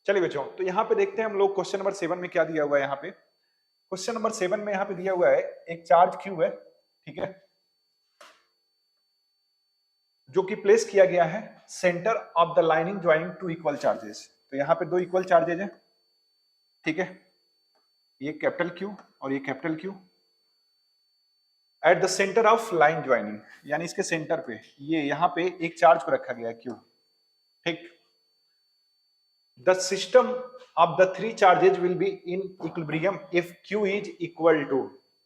चलिए बच्चों, तो यहाँ पे देखते हैं हम लोग क्वेश्चन नंबर 7 में क्या दिया हुआ है। यहाँ पे क्वेश्चन नंबर 7 में यहाँ पे दिया हुआ है एक चार्ज क्यू है, ठीक है, जो कि प्लेस किया गया है centre of the lining joining two equal charges. तो यहाँ पे दो इक्वल चार्जेज है, ठीक है, ये कैपिटल क्यू और ये capital Q at the centre of line joining, यानी इसके सेंटर पे ये यहाँ पे एक चार्ज को रखा गया है क्यू, ठीक। The system of the three charges will be in equilibrium if Q is equal to,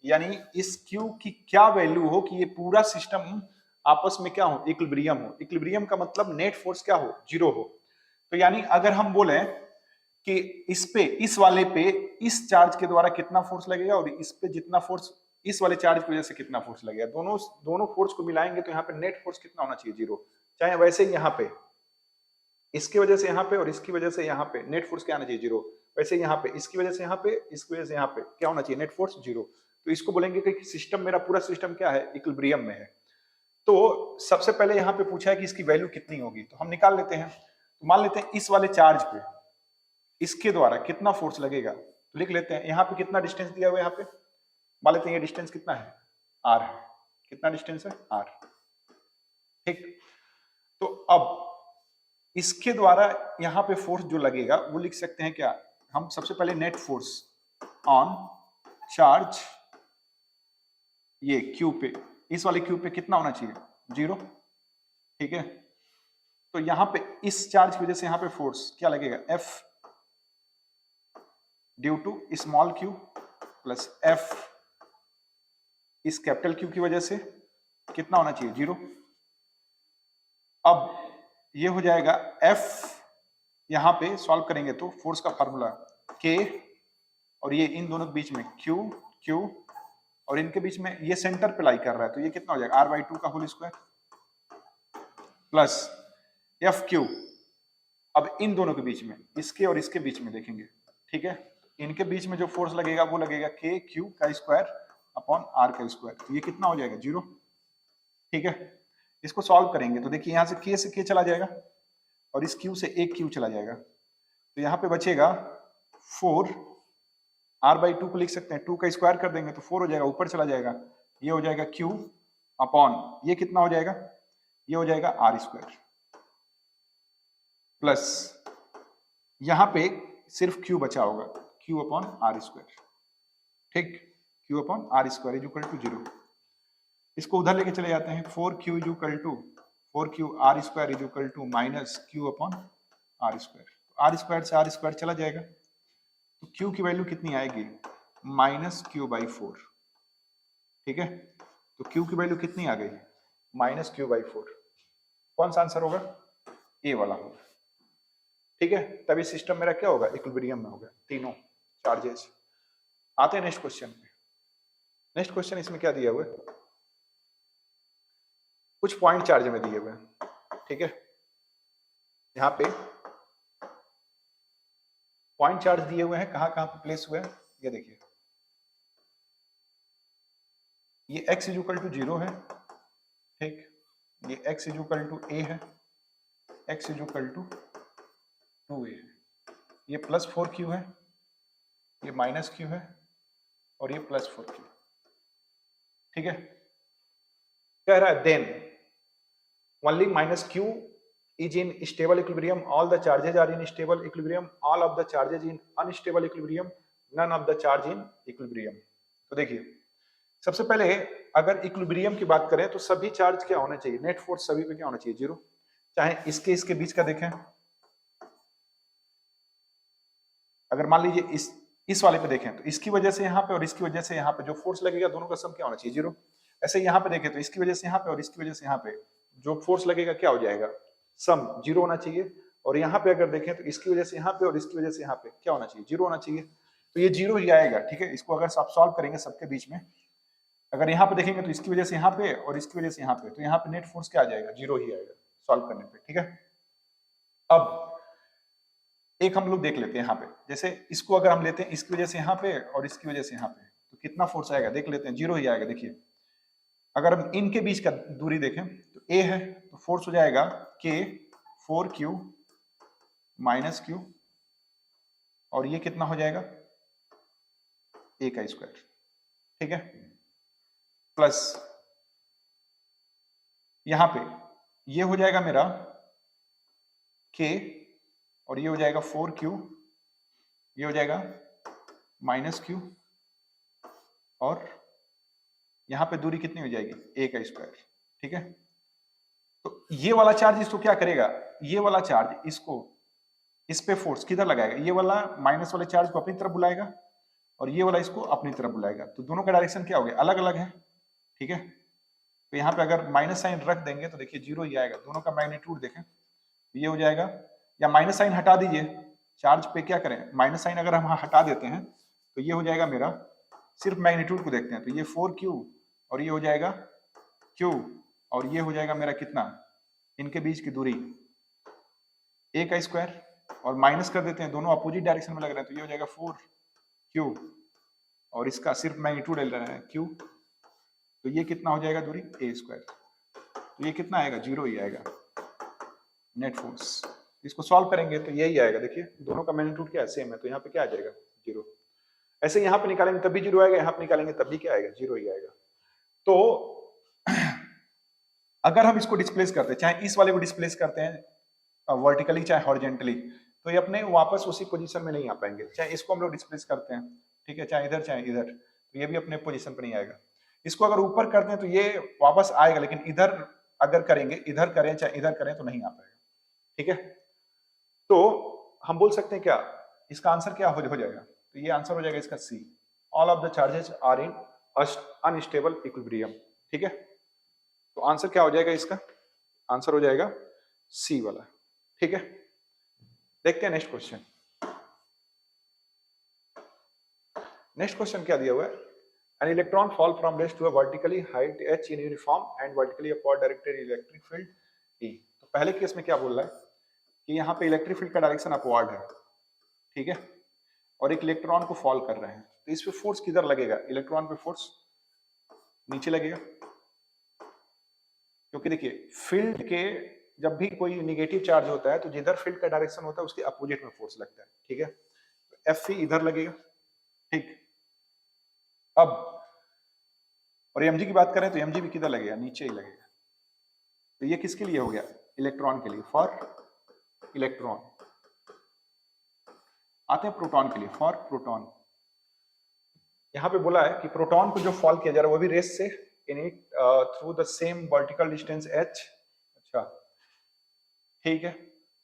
यानी इस Q की क्या वैल्यू हो कि ये पूरा सिस्टम आपस में क्या हो, इक्विलिब्रियम हो। इक्विलिब्रियम का मतलब नेट फोर्स क्या हो, जीरो हो। तो यानी अगर हम बोले कि इस पे, इस वाले पे इस चार्ज के द्वारा कितना फोर्स लगेगा और इस पे जितना फोर्स इस वाले चार्ज की वजह से कितना फोर्स लगेगा, दोनों फोर्स को मिलाएंगे तो यहाँ पे नेट फोर्स कितना होना चाहिए, जीरो। चाहे वैसे ही यहाँ पे इसकी वजह से यहाँ पे और इसकी वजह से यहाँ पे नेट फोर्स क्या आना चाहिए, जीरो। वैसे यहाँ पे इसकी वजह से यहाँ पे, इसकी वजह से यहाँ पे क्या होना चाहिए, नेट फोर्स जीरो। तो इसको बोलेंगे कि सिस्टम, मेरा पूरा सिस्टम क्या है, इक्विलिब्रियम में है। तो सबसे पहले यहाँ पे पूछा है कि इसकी वैल्यू कितनी होगी, तो हम निकाल लेते हैं। तो मान लेते हैं इस वाले चार्ज पे इसके द्वारा कितना फोर्स लगेगा, तो लिख लेते हैं। यहाँ पे कितना डिस्टेंस दिया हुआ है, यहाँ पे मान लेते हैं ये डिस्टेंस कितना है, आर है। कितना डिस्टेंस है, आर, ठीक। तो अब इसके द्वारा यहाँ पे फोर्स जो लगेगा वो लिख सकते हैं क्या, हम सबसे पहले नेट फोर्स ऑन चार्ज ये क्यू पे, इस वाले क्यू पे कितना होना चाहिए, जीरो, ठीक है। तो यहाँ पे इस चार्ज की वजह से यहाँ पे फोर्स क्या लगेगा, F due to small Q plus F इस कैपिटल क्यू की वजह से कितना होना चाहिए, जीरो। अब ये हो जाएगा एफ, यहां पे सॉल्व करेंगे तो फोर्स का फार्मूला के, और ये इन दोनों के बीच में क्यू क्यू, और इनके बीच में ये सेंटर पे लाई कर रहा है, तो ये कितना हो जाएगा, आर बाई टू का whole square plus F Q. अब इन दोनों के बीच में, इसके और इसके बीच में देखेंगे, ठीक है, इनके बीच में जो फोर्स लगेगा वो लगेगा के क्यू का स्क्वायर अपॉन आर का स्क्वायर, तो ये कितना हो जाएगा, जीरो, ठीक है। इसको सॉल्व करेंगे तो देखिए यहां से के चला जाएगा और इस क्यू से एक क्यू चला जाएगा, तो यहाँ पे बचेगा 4, आर बाई टू को लिख सकते हैं, 2 का स्क्वायर कर देंगे तो 4 हो जाएगा, ऊपर चला जाएगा, ये हो जाएगा क्यू अपॉन ये कितना हो जाएगा, ये हो जाएगा आर स्क्वायर प्लस यहाँ पे सिर्फ क्यू बचा होगा, क्यू अपॉन आर स्क्वायर, ठीक, Q upon R square is equal to zero. इसको उधर लेके चले जाते हैं, 4q is equal to 4q R square is equal to minus Q upon R square, R square से आर स्क्वायर चला जाएगा, तो q की वैल्यू कितनी आएगी, माइनस क्यू बाई 4, ठीक है। तो q की वैल्यू कितनी आ गई, माइनस क्यू बाई 4। कौन सा आंसर होगा, ए वाला होगा, ठीक है। तभी सिस्टम मेरा क्या होगा, इक्विलिब्रियम में होगा, तीनों चार्जेस। आते हैं नेक्स्ट क्वेश्चन पे। नेक्स्ट क्वेश्चन इसमें क्या दिया हुआ है, कुछ पॉइंट चार्ज में दिए हुए हैं, ठीक है। यहाँ पे पॉइंट चार्ज दिए हुए हैं, कहां कहां पे प्लेस हुए हैं, ये देखिए, ये x इज इक्वल टू 0 है, ठीक, ये x is equal to a है, x is equal to 2a है, ये प्लस 4q है, ये माइनस q है, और ये प्लस 4q, ठीक है। कह रहा है then only minus q is in stable equilibrium, all the charges are in stable equilibrium, all of the charges in unstable equilibrium, none of the charge in equilibrium। तो देखिए सबसे पहले अगर इक्विलिब्रियम की बात करें तो सभी चार्ज क्या होना चाहिए, नेट फोर्स सभी पे क्या होना चाहिए, जीरो। चाहे इसके बीच का देखें, अगर मान लीजिए इस वाले पे देखें तो इसकी वजह से यहाँ पे और इसकी वजह से यहाँ पे जो फोर्स लगेगा दोनों का सम क्या होना चाहिए, जीरो। ऐसे यहाँ पे देखें तो इसकी वजह से यहाँ पे और इसकी वजह से यहाँ पे जो फोर्स लगेगा क्या हो जाएगा, सम जीरो होना चाहिए। और यहाँ पे अगर देखें तो इसकी वजह से यहाँ पे और इसकी वजह से यहाँ पे क्या होना चाहिए, जीरो होना चाहिए, तो ये जीरो ही आएगा, ठीक है। इसको अगर आप सॉल्व करेंगे सबके बीच में, अगर यहाँ पे देखेंगे तो इसकी वजह से यहाँ पे और इसकी वजह से यहाँ पे, तो यहाँ पे नेट फोर्स क्या आ जाएगा, जीरो ही आएगा सॉल्व करने पे, ठीक है। अब एक हम लोग देख लेते हैं यहाँ पे, जैसे इसको अगर हम लेते हैं इसकी वजह से यहाँ पे और इसकी वजह से यहाँ पे, तो कितना फोर्स आएगा देख लेते हैं, जीरो ही आएगा। देखिए अगर हम इनके बीच का दूरी देखें तो a है, तो फोर्स हो जाएगा k 4q माइनस q और ये कितना हो जाएगा a का स्क्वायर, ठीक है, प्लस यहां पे ये हो जाएगा मेरा k और ये हो जाएगा 4q, ये हो जाएगा -q और यहां पे दूरी कितनी हो जाएगी a का स्क्वायर, ठीक है। तो ये वाला चार्ज इसको क्या करेगा, ये वाला चार्ज इसको इस पे फोर्स किधर लगाएगा, ये वाला माइनस वाले चार्ज को अपनी तरफ बुलाएगा और ये वाला इसको अपनी तरफ बुलाएगा, तो दोनों का डायरेक्शन क्या हो गया, अलग अलग है, ठीक है। तो यहाँ पे अगर माइनस साइन रख देंगे तो देखिए जीरो ही आएगा, दोनों का मैग्नीट्यूड देखें ये हो जाएगा, या माइनस साइन हटा दीजिए, चार्ज पे क्या करें, माइनस साइन अगर हम हटा देते हैं तो ये हो जाएगा मेरा, सिर्फ मैग्नीट्यूड को देखते हैं तो ये 4q और ये हो जाएगा q और ये हो जाएगा मेरा कितना, इनके बीच की दूरी a का स्क्वायर और माइनस कर देते हैं, दोनों अपोजिट डायरेक्शन में लग रहे हैं तो ये हो जाएगा 4q और इसका सिर्फ मैग्नीट्यूड ले रहा है q, तो ये कितना हो जाएगा दूरी a स्क्वायर, तो ये कितना आएगा, जीरो ही आएगा नेट फोर्स। इसको सॉल्व करेंगे तो यही आएगा, देखिए दोनों का मैग्नीट्यूड क्या है, सेम है, तो यहाँ पे क्या आ जाएगा जीरो। ऐसे यहाँ पे निकालेंगे तब भी जीरो आएगा, यहाँ पे निकालेंगे तब भी क्या आएगा, जीरो ही आएगा। तो अगर हम इसको डिस्प्लेस करते हैं, चाहे इस वाले को डिस्प्लेस करते हैं वर्टिकली चाहे हॉरिजेंटली, तो ये अपने वापस उसी पोजीशन में नहीं आ पाएंगे, चाहे इसको हम लोग डिस्प्लेस करते हैं, ठीक है, चाहे इधर, तो ये भी अपने पोजीशन पर नहीं आएगा। इसको अगर ऊपर करते हैं तो ये वापस आएगा, लेकिन इधर अगर करेंगे, इधर करें चाहे इधर करें तो नहीं आ पाएगा, ठीक है। तो हम बोल सकते हैं क्या, इसका आंसर क्या हो जाएगा, तो ये आंसर हो जाएगा इसका C, all of the charges are in unstable equilibrium, ठीक है। तो आंसर क्या हो जाएगा इसका, आंसर हो जाएगा सी वाला, ठीक है। देखते हैं नेक्स्ट क्वेश्चन। नेक्स्ट क्वेश्चन क्या दिया हुआ है, an electron fall from rest to a vertically height h in uniform and vertically upward directed electric field E। तो पहले केस में क्या बोल रहा है कि यहाँ पे इलेक्ट्रिक फील्ड का डायरेक्शन अपवर्ड है, ठीक है, और एक इलेक्ट्रॉन को फॉल कर रहे हैं, तो इस पे फोर्स किधर लगेगा, इलेक्ट्रॉन पे फोर्स नीचे लगेगा, क्योंकि देखिए फील्ड के जब भी कोई निगेटिव चार्ज होता है तो जिधर फील्ड का डायरेक्शन होता है उसके अपोजिट में फोर्स लगता है, ठीक है। तो एफ इधर लगेगा, ठीक। अब और mg की बात करें तो mg भी किधर लगेगा, नीचे ही लगेगा, तो ये किसके लिए हो गया, इलेक्ट्रॉन के लिए, फॉर इलेक्ट्रॉन। आते हैं प्रोटॉन के लिए, फॉर प्रोटॉन। यहां पे बोला है कि प्रोटॉन को जो फॉल किया जा रहा है वो भी रेस से in it through the same vertical distance h, अच्छा ठीक है,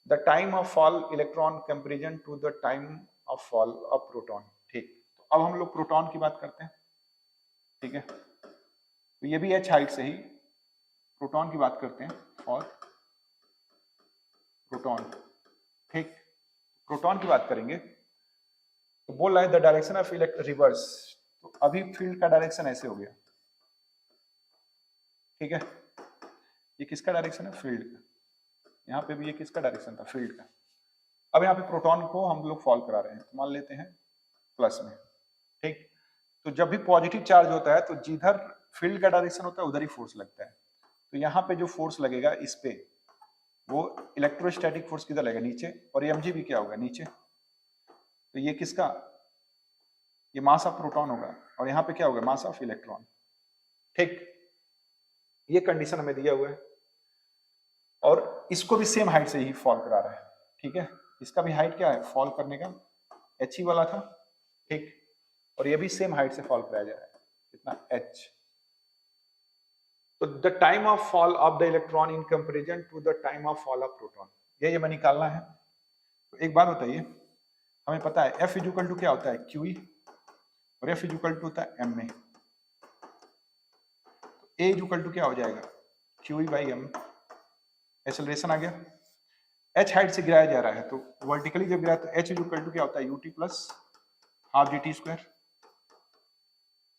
the time of fall electron comparison to the time of fall of proton, ठीक। तो अब हम लोग प्रोटॉन की बात करते हैं, ठीक है, तो ये भी h हाइट से ही प्रोटॉन की बात करते हैं और प्रोटॉन, ठीक। प्रोटॉन की बात करेंगे तो बोल रहा है द डायरेक्शन ऑफ रिवर्स, तो अभी फील्ड का डायरेक्शन ऐसे हो गया, ठीक है, ये किसका डायरेक्शन है, फील्ड का, यहाँ पे भी ये किसका डायरेक्शन था, फील्ड का। अब यहाँ पे प्रोटॉन को हम लोग फॉल करा रहे हैं, तो मान लेते हैं प्लस में, ठीक। तो जब भी पॉजिटिव चार्ज होता है तो जिधर फील्ड का डायरेक्शन होता है उधर ही फोर्स लगता है, तो यहाँ पे जो फोर्स लगेगा इस पे वो इलेक्ट्रोस्टैटिक फोर्स किधर लगेगा, नीचे, और mg भी क्या होगा, नीचे, तो ये किसका, ये मास ऑफ प्रोटॉन होगा और यहाँ पे क्या होगा, मास ऑफ इलेक्ट्रॉन, ठीक। ये कंडीशन हमें दिया हुआ है और इसको भी सेम हाइट से ही फॉल करा रहा है, ठीक है, इसका भी हाइट क्या है, फॉल करने का h ही वाला था, ठीक, और ये भी सेम हाइट से फॉल कराया जा रहा है, कितना, h। तो the time of fall of the electron in comparison to the time of fall of proton, ये हमें निकालना है। तो एक बात बताइए, हमें पता है F इक्वल टू क्या होता है, QE, और F इक्वल टू होता है MA, तो A इक्वल टू क्या हो जाएगा, QE बाई M, एक्सेलरेशन आ गया, h हाइट से गिराया जा रहा है, तो वर्टिकली जब गिरा तो h इक्वल टू क्या होता है, ut plus half gt square,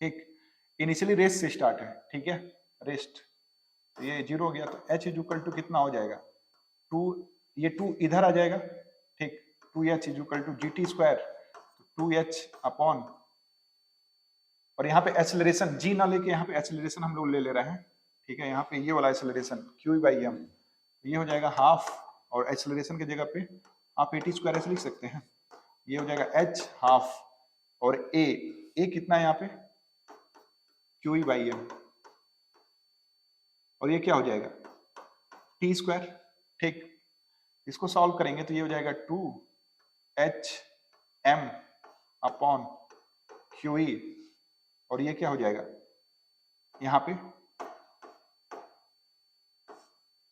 ठीक। इनिशियली रेस्ट से स्टार्ट है, ठीक है, रेस्ट, तो ये जीरो हो गया, तो h इक्वल टू कितना हो जाएगा, 2, ये 2 इधर आ जाएगा, ठीक, 2h equal to gt square, 2h upon, और यहाँ पे एक्सेलरेशन g ना लेके यहाँ पे एक्सेलरेशन हम लोग ले रहे हैं, ठीक है, यहाँ पे ये वाला एक्सेलरेशन q बाई m, ये हो जाएगा हाफ, और एक्सेलरेशन की जगह पे आप at स्क्वायर ऐसे लिख सकते हैं, ये हो जाएगा h हाफ, और a कितना है यहाँ पे QE बाई m, और ये क्या हो जाएगा t स्क्वायर। ठीक, इसको सॉल्व करेंगे तो ये हो जाएगा 2HM अपॉन QE, और ये क्या हो जाएगा यहाँ पे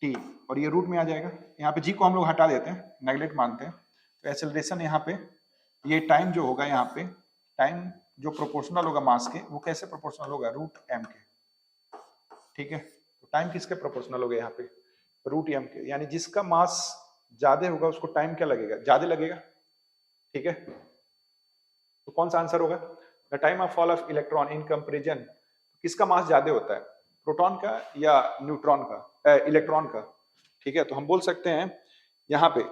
t, और ये रूट में आ जाएगा। यहाँ पे g को हम लोग हटा देते हैं, नेगलेक्ट मानते हैं, तो एक्सेलरेशन यहाँ पे ये टाइम जो होगा, यहाँ पे टाइम जो प्रोपोर्शनल होगा मास के, वो कैसे प्रोपोर्शनल होगा रूट m के। ठीक है, तो टाइम किसके प्रोपोर्शनल होगा यहाँ पे रूट m के, यानी जिसका मास ज्यादा होगा उसको टाइम क्या लगेगा ज्यादा लगेगा। ठीक है, तो कौन सा आंसर होगा the time of fall of electron in comparison, किसका मास ज्यादा होता है प्रोटॉन का या न्यूट्रॉन का इलेक्ट्रॉन का। ठीक है, तो हम बोल सकते हैं यहाँ पे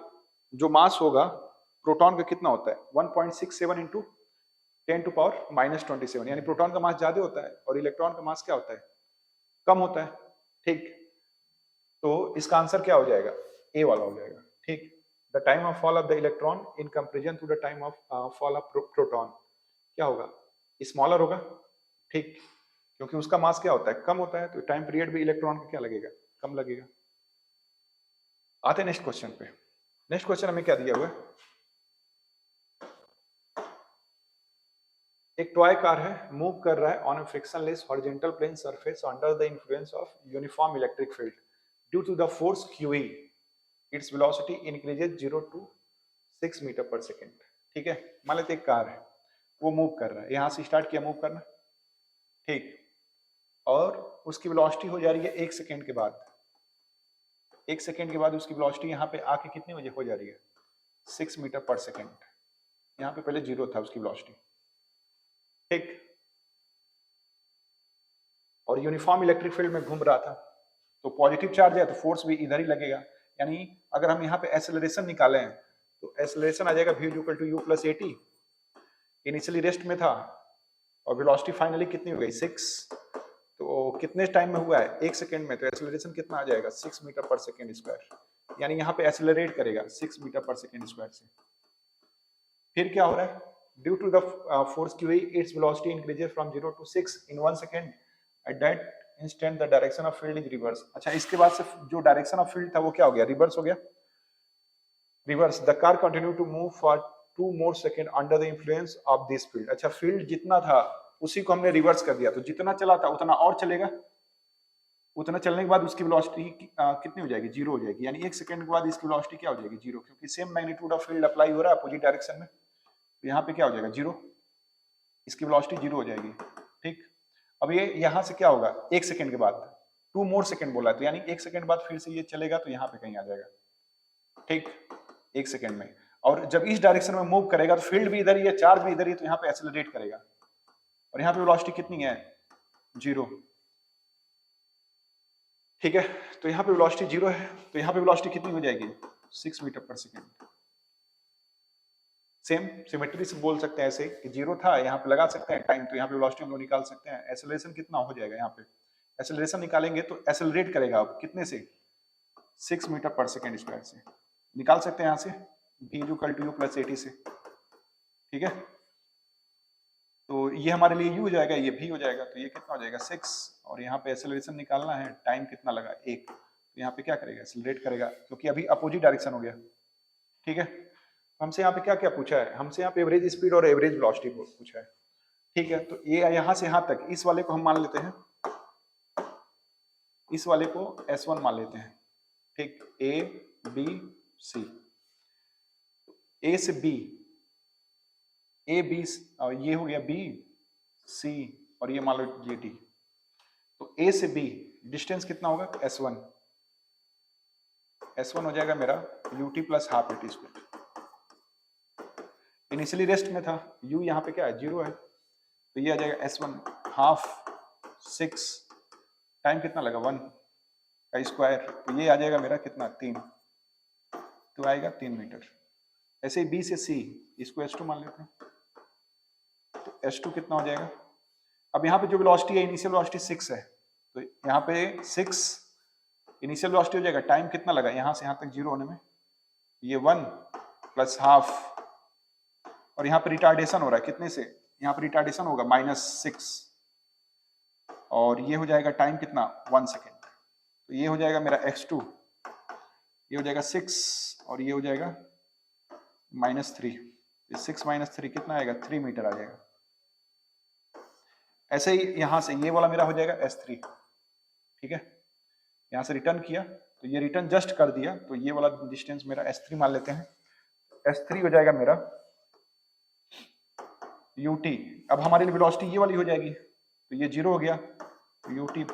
जो मास होगा प्रोटॉन का कितना होता है 1.67 इंटू 10⁻⁻27, यानी प्रोटॉन का मास ज्यादा होता है और इलेक्ट्रॉन का मास क्या होता है कम होता है। ठीक, तो इसका आंसर क्या हो जाएगा ए वाला हो जाएगा। ठीक, the time of fall of the electron in comparison to the time of fall of proton क्या होगा स्मॉलर होगा। ठीक, क्योंकि उसका मास क्या होता है कम होता है, तो टाइम पीरियड भी इलेक्ट्रॉन का क्या लगेगा कम लगेगा। आते हैं नेक्स्ट क्वेश्चन पे। नेक्स्ट क्वेश्चन हमें क्या दिया हुआ है, एक टॉय कार है मूव कर रहा है on a frictionless horizontal plane surface under the influence of uniform electric field due to the force QE, its velocity increases 0 to 6 metre पर सेकेंड। ठीक है, मान लेते एक कार है वो मूव कर रहा है, यहां से स्टार्ट किया मूव करना। ठीक, और उसकी वेलोसिटी हो जा रही है 1 सेकेंड के बाद, 1 सेकेंड के बाद उसकी वेलोसिटी यहाँ पे आके कितनी हो जा रही है 6 मीटर पर सेकेंड। यहाँ पे पहले 0 था उसकी वेलोसिटी। ठीक, और यूनिफॉर्म इलेक्ट्रिक फील्ड में घूम रहा था, तो पॉजिटिव चार्ज है तो फोर्स भी इधर ही लगेगा। यानी अगर हम यहाँ पे एक्सेलरेशन निकालें तो एक्सेलरेशन आ जाएगा v equal to u plus 80, initially rest में था और वेलोसिटी फाइनली कितनी हो गई 6, तो कितने टाइम में हुआ है 1 सेकेंड में, तो एक्सेलरेशन कितना आ जाएगा 6 मीटर पर सेकेंड स्क्वायर, यानी यहाँ पे एक्सेलरेट करेगा 6 मीटर पर सेकेंड स्क्वायर से। फिर क्या हो रहा है due to the force QE its velocity increases from 0 to 6 in 1 second, at that instant the direction of field is reverse. अच्छा, इसके बाद से जो डायरेक्शन ऑफ फील्ड था वो क्या हो गया रिवर्स हो गया, reverse the car continue to move for 2 more second under the influence of this field. अच्छा, फील्ड जितना था उसी को हमने रिवर्स कर दिया, तो जितना चला था उतना और चलेगा, उतना चलने के बाद उसकी वेलोसिटी कितनी हो जाएगी 0 हो जाएगी, यानी 1 सेकंड के बाद इसकी वेलोसिटी क्या हो जाएगी 0, क्योंकि same magnitude of field apply हो रहा है अपोजिट डायरेक्शन में, तो यहाँ पे क्या हो जाएगा 0, इसकी वेलोसिटी 0 हो जाएगी। ठीक, अब ये यहाँ से क्या होगा 1 सेकंड के बाद 2 more सेकंड बोला है, तो यानी 1 सेकंड बाद फिर से ये चलेगा तो यहाँ पे कहीं आ जाएगा। ठीक, 1 सेकंड में, और जब इस डायरेक्शन में मूव करेगा तो फील्ड भी इधर ही है, चार्ज भी इधर ही, तो यहाँ पे एक्सेलरेट करेगा, और यहाँ पे वेलोसिटी कितनी है 0। ठीक है, तो यहाँ पे वेलोसिटी 0 है, तो यहाँ पे वेलोसिटी कितनी हो जाएगी 6 मीटर पर सेकेंड। सेम सिमेट्री से बोल सकते हैं ऐसे कि 0 था, यहाँ पे लगा सकते हैं टाइम, तो यहाँ पे वेलोसिटी हम लोग निकाल सकते हैं। एक्सेलरेशन कितना हो जाएगा, यहाँ पे एक्सेलरेशन निकालेंगे तो एक्सेलरेट करेगा अब कितने से 6 मीटर पर सेकेंड स्क्वायर से, निकाल सकते हैं यहाँ से v equal to u plus 80 से। ठीक है, तो ये हमारे लिए u हो जाएगा, ये v हो जाएगा, तो ये कितना हो जाएगा 6, और यहाँ पे एक्सेलरेशन निकालना है, टाइम कितना लगा 1, तो यहाँ पे क्या करेगा एक्सेलरेट करेगा, क्योंकि अभी अपोजिट डायरेक्शन हो गया। ठीक है, हमसे यहाँ पे क्या क्या पूछा है, हमसे यहाँ पे एवरेज स्पीड और एवरेज वेलोसिटी पूछा है। ठीक है, तो ये यहाँ से यहाँ तक इस वाले को हम मान लेते हैं, इस वाले को S1 मान लेते हैं। ठीक, A B C, A से B, A B ये हो गया B C, और ये मान लो ये D, तो A से B डिस्टेंस कितना होगा S1, S1 हो जाएगा मेरा UT plus half AT square. Initially rest में था, U यहाँ पे क्या है 0 है, तो ये आ जाएगा S1 हाफ 6, टाइम कितना लगा 1 का स्क्वायर, तो ये आ जाएगा मेरा कितना 3, तो आएगा 3 मीटर। ऐसे ही B से C, इसको S2 मान लेते हैं, तो S2 कितना हो जाएगा, अब यहाँ पे जो वेलोसिटी है इनिशियल वेलोसिटी 6 है, तो यहाँ पे 6 इनिशियल वेलोसिटी हो जाएगा, टाइम कितना लगा यहाँ से यहाँ तक 0 होने में, ये 1 प्लस हाफ और यहाँ पे रिटार्डेशन हो रहा है कितने से, यहाँ पे रिटार्डेशन होगा -6 और ये हो जाएगा टाइम कितना 1 सेकेंड। तो ये हो जाएगा मेरा x2, ये हो जाएगा 6 और ये हो जाएगा -3। 6 - 3 कितना आएगा 3 मीटर आ जाएगा। ऐसे ही यहाँ से ये वाला मेरा हो जाएगा S3, ठीक है। यहाँ से रिटर्न किया तो ये रिटर्न जस्ट कर दिया तो ये वाला डिस्टेंस मेरा S3 मान लेते हैं। S3 हो जाएगा मेरा UT। अब हमारी वेलोसिटी ये वाली हो जाएगी तो ये 0 हो गया तो UT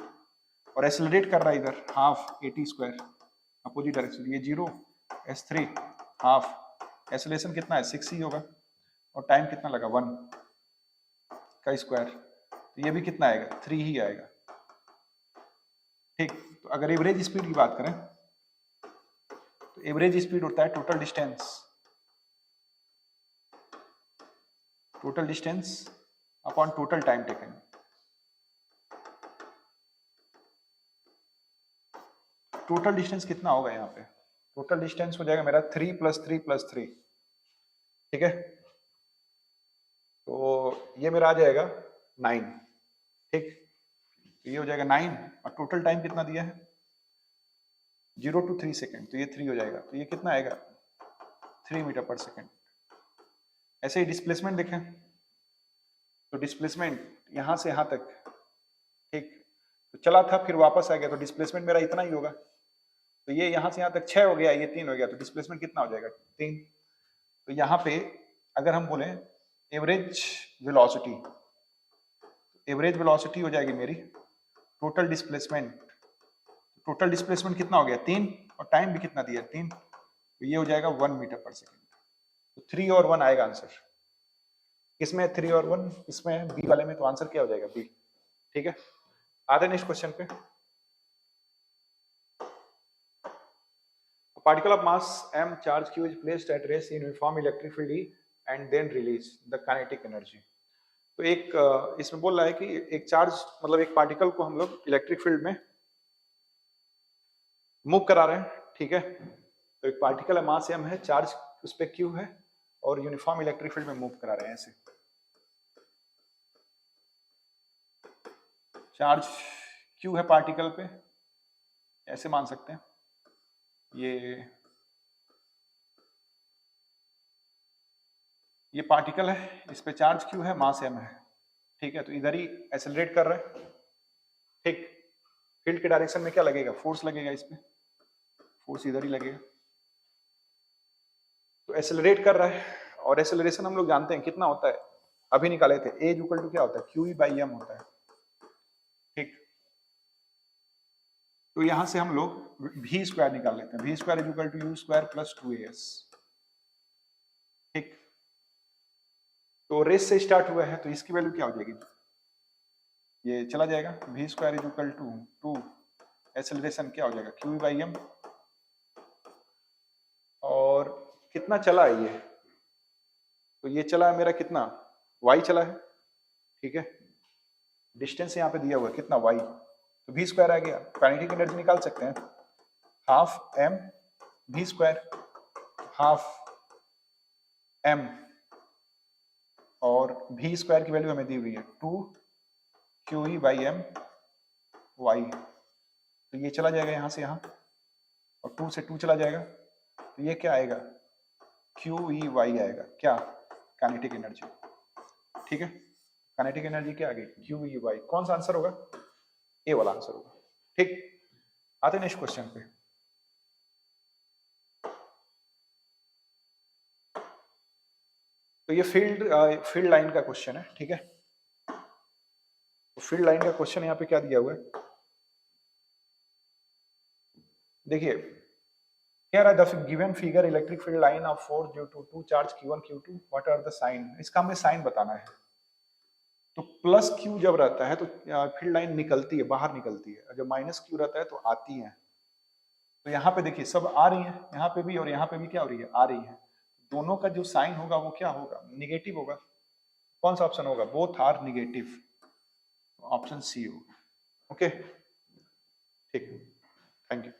और एक्सेलरेट कर रहा है इधर हाफ AT² अपोजिट डायरेक्शन, ये 0 S3 हाफ एक्सेलरेशन कितना है 6 ही होगा और टाइम कितना लगा 1 का स्क्वायर, तो ये भी कितना आएगा 3 ही आएगा, ठीक। तो अगर एवरेज स्पीड की बात करें तो एवरेज स्पीड होता है total distance upon total time taken. Total distance कितना होगा यहाँ पे, टोटल डिस्टेंस हो जाएगा मेरा 3 + 3 + 3, ठीक है। तो ये मेरा आ जाएगा 9, ठीक। तो ये हो जाएगा 9 और टोटल टाइम कितना दिया है 0 to 3 सेकेंड, तो ये 3 हो जाएगा, तो ये कितना आएगा 3 मीटर पर सेकेंड। ऐसे ही डिस्प्लेसमेंट देखें तो डिस्प्लेसमेंट यहाँ से यहाँ तक, ठीक, तो चला था फिर वापस आ गया तो डिस्प्लेसमेंट मेरा इतना ही होगा। तो ये यहाँ से यहाँ तक 6 हो गया, ये 3 हो गया, तो डिस्प्लेसमेंट कितना हो जाएगा 3। तो यहाँ पे अगर हम बोलें एवरेज वेलोसिटी हो जाएगी मेरी टोटल डिस्प्लेसमेंट कितना हो गया 3 और टाइम भी कितना दिया 3, तो ये हो जाएगा 1 मीटर पर सेकेंड। तो 3 और 1 आएगा आंसर। किसमें 3 और 1, इसमें बी वाले में, तो आंसर क्या हो जाएगा बी, ठीक है। आते नेक्स्ट क्वेश्चन पे। Particle of mass m charge q is placed at rest in uniform electric field E and then release the kinetic energy। तो एक इसमें बोल रहा है कि एक चार्ज मतलब एक पार्टिकल को हम लोग इलेक्ट्रिक फील्ड में मूव करा रहे हैं, ठीक है। तो एक पार्टिकल है मास m है, चार्ज उस पे q है और यूनिफॉर्म इलेक्ट्रिक फील्ड में मूव करा रहे हैं। ऐसे चार्ज q है पार्टिकल पे, ऐसे मान सकते हैं। ये पार्टिकल है, इस पे चार्ज q है, मास m है, ठीक है। तो इधर ही एक्सेलरेट कर रहा है, ठीक। फील्ड के डायरेक्शन में क्या लगेगा फोर्स लगेगा, इस पे फोर्स इधर ही लगेगा। तो एक्सेलरेट कर रहा है और एक्सेलरेशन हम लोग जानते हैं कितना होता है, अभी निकाले थे, A = क्या होता है QE/m होता है, ठीक। तो यहां से हम लोग v² निकाल लेते हैं, v² = u² + 2as, ठीक। तो रेस से स्टार्ट हुआ है तो इसकी वैल्यू क्या हो जाएगी, ये चला जाएगा, v² = 2 एक्सेलरेशन क्या हो जाएगा QE/m और कितना चला है ये, तो ये चला है मेरा कितना y चला है, ठीक है। डिस्टेंस यहाँ पे दिया हुआ है कितना y, तो v² आ गया। काइनेटिक एनर्जी निकाल सकते हैं, half m v² half m और v² की वैल्यू हमें दी हुई है 2 QE/m y। तो ये चला जाएगा यहाँ से यहाँ और 2 से 2 चला जाएगा, तो ये क्या आएगा QEY आएगा, क्या काइनेटिक एनर्जी, ठीक है। काइनेटिक एनर्जी क्या आ गई QEY। कौन सा आंसर होगा, ए वाला आंसर होगा, ठीक। आते हैं नेक्स्ट क्वेश्चन पे। तो ये फील्ड लाइन का क्वेश्चन है, ठीक है। तो फील्ड लाइन का क्वेश्चन यहाँ पे क्या दिया हुआ है, देखिए here are the given figure electric field line of force due to two charge q1 q2 what are the sign, इसका हमें साइन बताना है। तो +q जब रहता है तो फील्ड लाइन निकलती है, बाहर निकलती है, जब -q रहता है तो आती है। तो यहाँ पे देखिए सब आ रही है, यहाँ पे भी और यहाँ पे भी क्या हो रही है आ रही है, दोनों का जो साइन होगा वो क्या होगा निगेटिव होगा। कौन सा ऑप्शन होगा, both are negative, option C होगा, ओके, ठीक, थैंक यू।